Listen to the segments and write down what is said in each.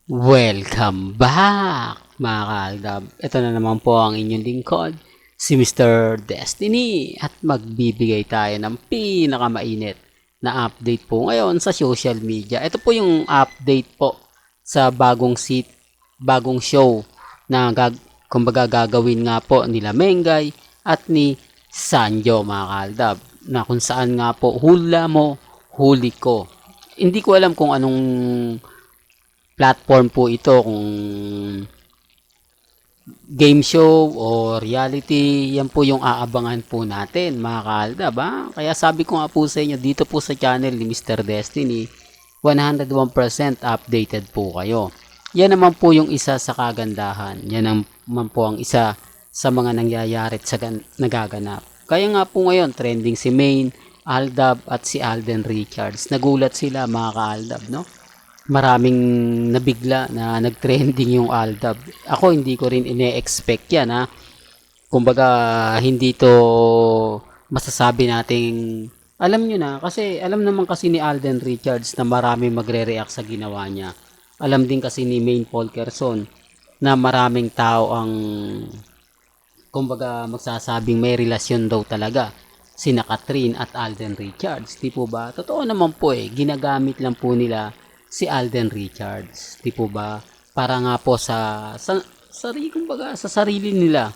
Welcome back, mga kaaldab. Ito na naman po ang inyong lingkod, si Mr. Destiny. At magbibigay tayo ng pinakamainit na update po ngayon sa social media. Ito po yung update po sa bagong show na kumbaga gagawin nga po nila Mengay at ni Sanjo, mga kaaldab. Na kung saan nga po hula mo, huli ko. Hindi ko alam kung anong platform po ito, kung game show o reality. Yan po yung aabangan po natin, mga kaaldab. Kaya sabi ko nga po sa inyo, dito po sa channel ni Mr. Destiny, 101% updated po kayo. Yan naman po yung isa sa kagandahan. Yan naman po ang isa sa mga nangyayari at sa nagaganap. Kaya nga po ngayon, trending si Main, Aldab at si Alden Richards. Nagulat sila, mga kaaldab, no? Maraming nabigla na nag-trending yung Aldab. Ako hindi ko rin ine-expect yan, ha. Kumbaga hindi to masasabi nating alam nyo na, kasi alam naman kasi ni Alden Richards na marami magre-react sa ginawa niya. Alam din kasi ni Maine Polkerson na maraming tao ang kumbaga magsasabing may relasyon daw talaga sina Catherine at Alden Richards. Di po ba? Totoo naman po ginagamit lang po nila si Alden Richards. Di po ba? Para nga po kumbaga, sa sarili nila.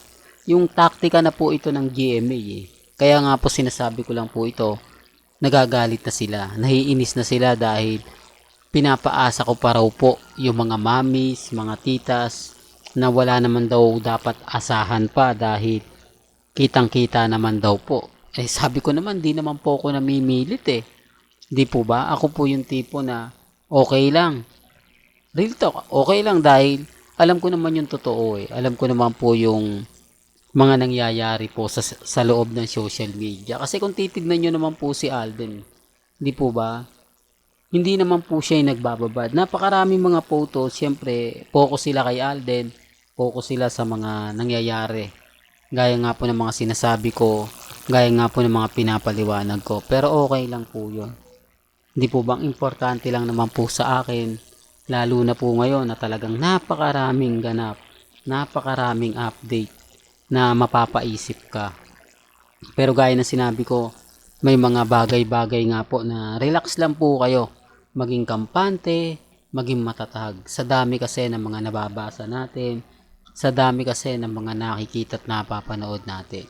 Yung taktika na po ito ng GMA Kaya nga po sinasabi ko lang po ito, nagagalit na sila, nahiinis na sila dahil pinapaasa ko pa raw po yung mga mamis, mga titas na wala naman daw dapat asahan pa dahil kitang-kita naman daw po. Sabi ko naman, di naman po ako namimilit Di po ba? Ako po yung tipo na okay lang. Real talk, okay lang dahil alam ko naman yung totoo Alam ko naman po yung mga nangyayari po sa loob ng social media. Kasi kung titignan nyo naman po si Alden, di po ba? Hindi naman po siya yung nagbababad. Napakaraming mga photos, siyempre, focus sila kay Alden, focus sila sa mga nangyayari. Gaya nga po ng mga sinasabi ko, gaya nga po ng mga pinapaliwanag ko. Pero okay lang po yun. Hindi po bang importante lang naman po sa akin, lalo na po ngayon na talagang napakaraming ganap, napakaraming update na mapapaisip ka. Pero gaya ng sinabi ko, may mga bagay-bagay nga po na relax lang po kayo. Maging kampante, maging matatag. Sa dami kasi ng mga nababasa natin, sa dami kasi ng mga nakikita at napapanood natin.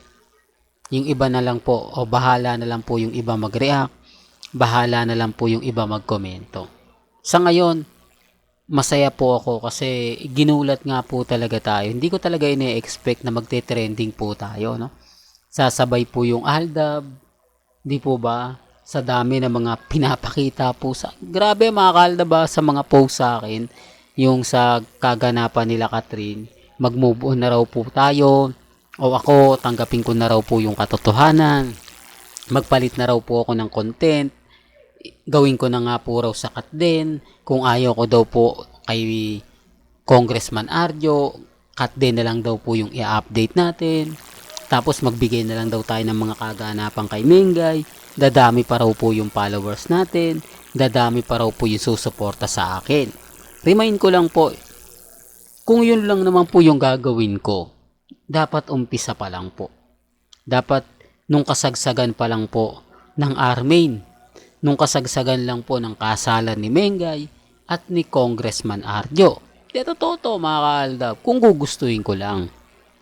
Yung iba na lang po, o bahala na lang po yung iba mag-react, bahala na lang po yung iba magkomento. Sa ngayon, masaya po ako kasi ginulat nga po talaga tayo. Hindi ko talaga ine-expect na magte-trending po tayo, no? Sasabay po yung Aldab, di po ba? Sa dami ng mga pinapakita po grabe mga kaaldab sa mga post sa akin, yung sa kaganapan nila Catherine, mag-move on na raw po tayo, o ako, tanggapin ko na raw po yung katotohanan, magpalit na raw po ako ng content, gawin ko na nga po raw sakat din, kung ayaw ko daw po kay Congressman Arjo, cut din na lang daw po yung i-update natin, tapos magbigay na lang daw tayo ng mga kaganapan kay Mengay, dadami pa raw po yung followers natin, dadami pa raw po yung susuporta sa akin. Remind ko lang po, kung yun lang naman po yung gagawin ko, dapat umpisa pa lang po. Dapat nung kasagsagan pa lang po ng Armain, nung kasagsagan lang po ng kasalan ni Mengay at ni Congressman Arjo. Totoo to mga kaaldab, kung gugustuhin ko lang.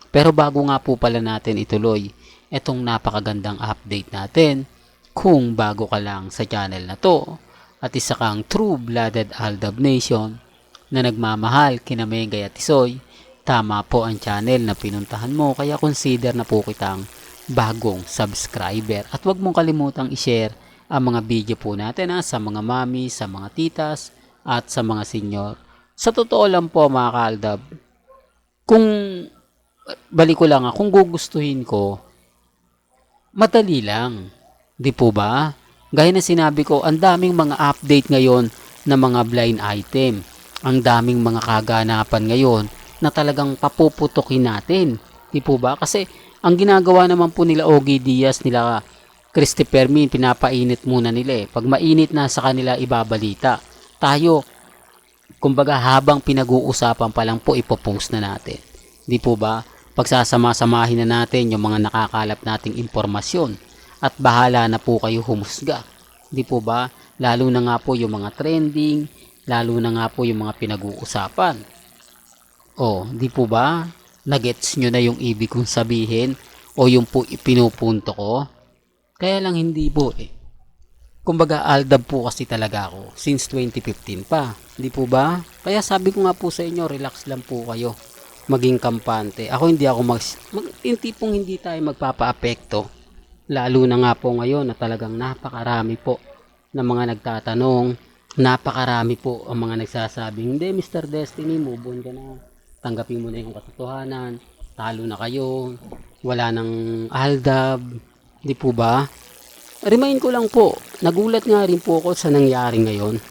Pero bago nga po pala natin ituloy itong napakagandang update natin, kung bago ka lang sa channel na to at isa kang true-blooded Aldab Nation na nagmamahal kina Mengay at Tisoy, tama po ang channel na pinuntahan mo, kaya consider na po kitang bagong subscriber. At huwag mong kalimutang i-share ang mga video po natin sa mga mami, sa mga titas at sa mga senior. Sa totoo lang po mga kaaldab, kung balik ko lang kung gugustuhin ko, madali lang. Di po ba? Gaya na sinabi ko, ang daming mga update ngayon na mga blind item. Ang daming mga kaganapan ngayon na talagang papuputukin natin. Di po ba? Kasi ang ginagawa naman po nila Ogie Diaz, nila Christy Fermin, pinapainit muna nila Pag mainit na sa kanila, ibabalita. Tayo, Kumbaga habang pinag-uusapan pa lang po ipopost na natin. Di po ba? Pagsasama-samahin na natin yung mga nakakalap nating impormasyon at bahala na po kayo humusga. Di po ba? Lalo na nga po yung mga trending, lalo na nga po yung mga pinag-uusapan. O, di po ba? Nagets nyo na yung ibig kong sabihin o yung po pinupunto ko? Kaya lang hindi po eh. Kumbaga aldab po kasi talaga ako since 2015 pa. Di po ba? Kaya sabi ko nga po sa inyo, relax lang po kayo. Maging kampante. Ako hindi ako yung tipong hindi tayo magpapa-apekto. Lalo na nga po ngayon na talagang napakarami po na mga nagtatanong. Napakarami po ang mga nagsasabing, hindi Mr. Destiny, move on ka na. Tanggapin mo na yung katotohanan. Talo na kayo. Wala nang aldab. Di po ba? Remind ko lang po, nagulat nga rin po ako sa nangyari ngayon.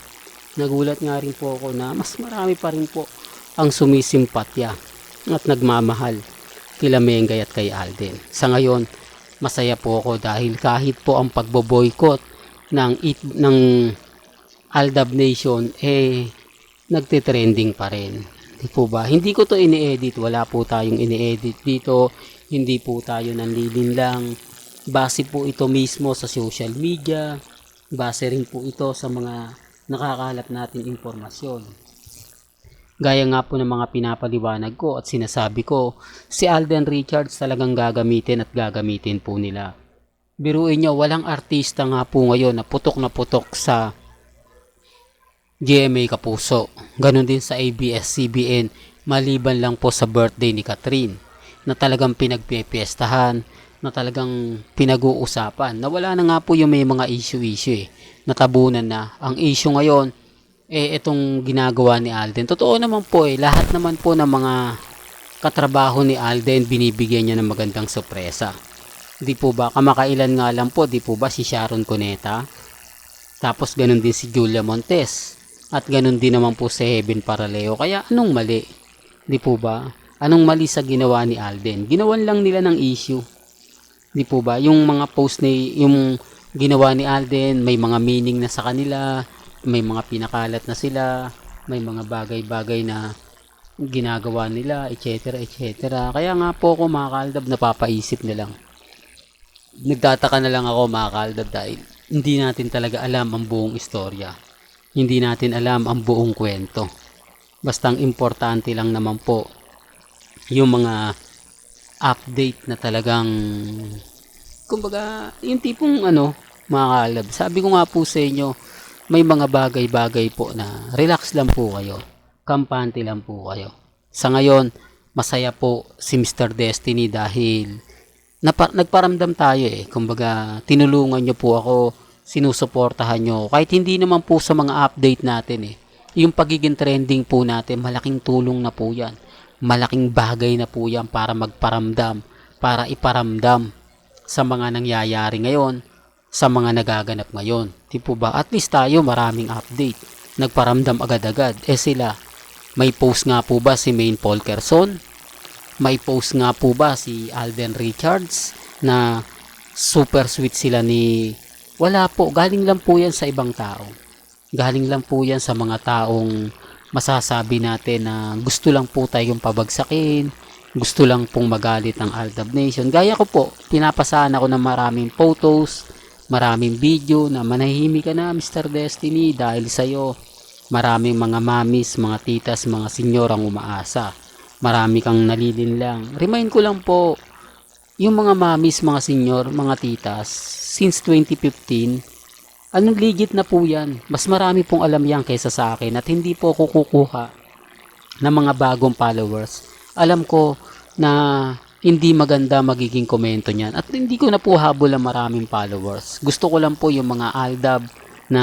Nagulat nga rin po ako na mas marami pa rin po ang sumisimpatya at nagmamahal kila Mengay at kay Alden. Sa ngayon, masaya po ako dahil kahit po ang pagboboykot ng Aldab Nation nagtitrending pa rin. Di po ba? Hindi ko to ini-edit, wala po tayong ini-edit dito, hindi po tayo nanlilin lang. Base po ito mismo sa social media, base rin po ito sa mga nakakalap natin impormasyon. Gaya nga po ng mga pinapaliwanag ko at sinasabi ko, si Alden Richards talagang gagamitin at gagamitin po nila. Biruin nyo, walang artista nga po ngayon na putok sa GMA Kapuso. Ganon din sa ABS-CBN, maliban lang po sa birthday ni Catherine na talagang pinagpipiestahan, na talagang pinag-uusapan. Nawala na nga po yung may mga issue natabunan na. Ang issue ngayon, itong ginagawa ni Alden. Totoo naman po lahat naman po ng mga katrabaho ni Alden, binibigyan niya ng magandang sorpresa. Di po ba? Kamakailan nga lang po, di po ba si Sharon Cuneta? Tapos ganun din si Julia Montes. At ganun din naman po si Heaven Paraleo. Kaya anong mali? Di po ba? Anong mali sa ginawa ni Alden? Ginawan lang nila ng issue. Di po ba? Yung mga post yung ginawa ni Alden, may mga meaning na sa kanila, may mga pinakalat na sila, may mga bagay-bagay na ginagawa nila, etc. Kaya nga po ako mga kaaldab, napapaisip na lang. Nagtataka na lang ako mga kaaldab dahil hindi natin talaga alam ang buong istorya. Hindi natin alam ang buong kwento. Basta ang importante lang naman po yung mga update na talagang kumbaga yung tipong mga kalab, sabi ko nga po sa inyo, may mga bagay-bagay po na relax lang po kayo, kampante lang po kayo. Sa ngayon, masaya po si Mr. Destiny dahil nagparamdam tayo kumbaga tinulungan nyo po ako, sinusuportahan nyo kahit hindi naman po sa mga update natin yung pagiging trending po natin, malaking tulong na po yan. Malaking bagay na po yan para magparamdam, para iparamdam sa mga nangyayari ngayon, sa mga nagaganap ngayon. Di po ba? At least tayo maraming update. Nagparamdam agad-agad. Sila, may post nga po ba si Maine Polkerson? May post nga po ba si Alden Richards na super sweet sila ni... Wala po. Galing lang po yan sa ibang tao. Galing lang po yan sa mga taong masasabi natin na gusto lang po tayong pabagsakin, gusto lang pong magalit ng Aldab Nation. Gaya ko po, pinapasahan ako ng maraming photos, maraming video na manahimik ka na Mr. Destiny dahil sa'yo. Maraming mga mamis, mga titas, mga senyor ang umaasa. Marami kang nalilinlang. Remind ko lang po, yung mga mamis, mga senyor, mga titas, since 2015, anong legit na po yan. Mas marami pong alam yan kaysa sa akin at hindi po ako kukuha ng mga bagong followers. Alam ko na hindi maganda magiging komento niyan at hindi ko na po habol ang maraming followers. Gusto ko lang po yung mga aldab na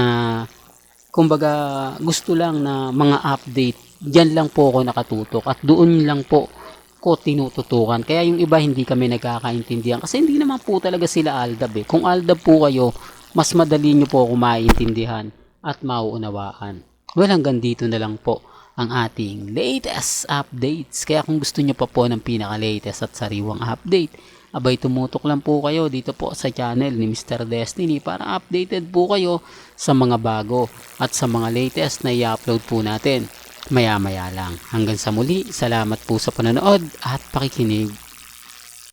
kumbaga gusto lang na mga update. Diyan lang po ako nakatutok at doon lang po ko tinututukan. Kaya yung iba hindi kami nagkakaintindihan kasi hindi naman po talaga sila aldab Kung aldab po kayo, mas madali nyo po ako maintindihan at mauunawaan. Well, hanggang dito na lang po ang ating latest updates. Kaya kung gusto nyo pa po ng pinaka-latest at sariwang update, abay tumutok lang po kayo dito po sa channel ni Mr. Destiny para updated po kayo sa mga bago at sa mga latest na i-upload po natin. maya-maya lang. Hanggang sa muli, salamat po sa panonood at pakikinig.